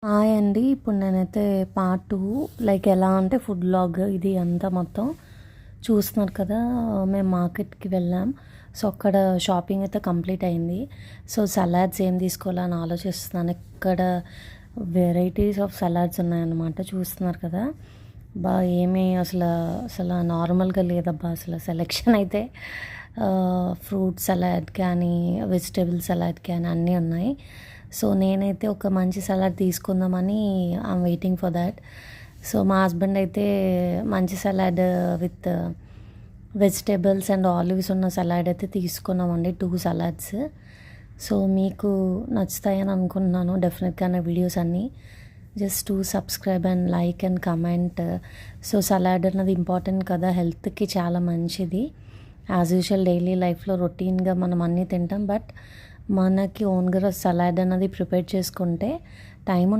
Hi అండి. ఇప్పుడు నేనైతే పార్ట్ 2 లైక్ ఎలా అంటే ఫుడ్ వ్లాగ్ ఇది అంతా మొత్తం చూస్తున్నారు కదా. మేము మార్కెట్కి వెళ్ళాం. సో అక్కడ షాపింగ్ అయితే కంప్లీట్ అయింది. సో సలాడ్స్ ఏం తీసుకోవాలని ఆలోచిస్తున్నాను. ఇక్కడ వెరైటీస్ ఆఫ్ సలాడ్స్ ఉన్నాయన్నమాట. చూస్తున్నారు కదా. ఏమీ అసలు నార్మల్గా లేదబ్బా. అసలు సెలెక్షన్ అయితే ఫ్రూట్ సలాడ్ కానీ వెజిటేబుల్ సలాడ్ కానీ అన్నీ ఉన్నాయి. సో నేనైతే ఒక మంచి సలాడ్ తీసుకుందామని I'm waiting for that. So మా హస్బెండ్ అయితే మంచి salad with vegetables and olives ఉన్న సలాడ్ అయితే తీసుకున్నామండి, 2 సలాడ్స్. సో మీకు నచ్చుతాయని అనుకుంటున్నాను డెఫినెట్గా నా వీడియోస్ అన్నీ. Just subscribe and like and comment. So salad అన్నది ఇంపార్టెంట్ కదా, హెల్త్కి చాలా మంచిది. యాజ్ యూజువల్ డైలీ లైఫ్లో రొటీన్గా మనం అన్నీ తింటాం, బట్ మనకి ఓన్గా సలాడ్ అన్నది ప్రిపేర్ చేసుకుంటే టైం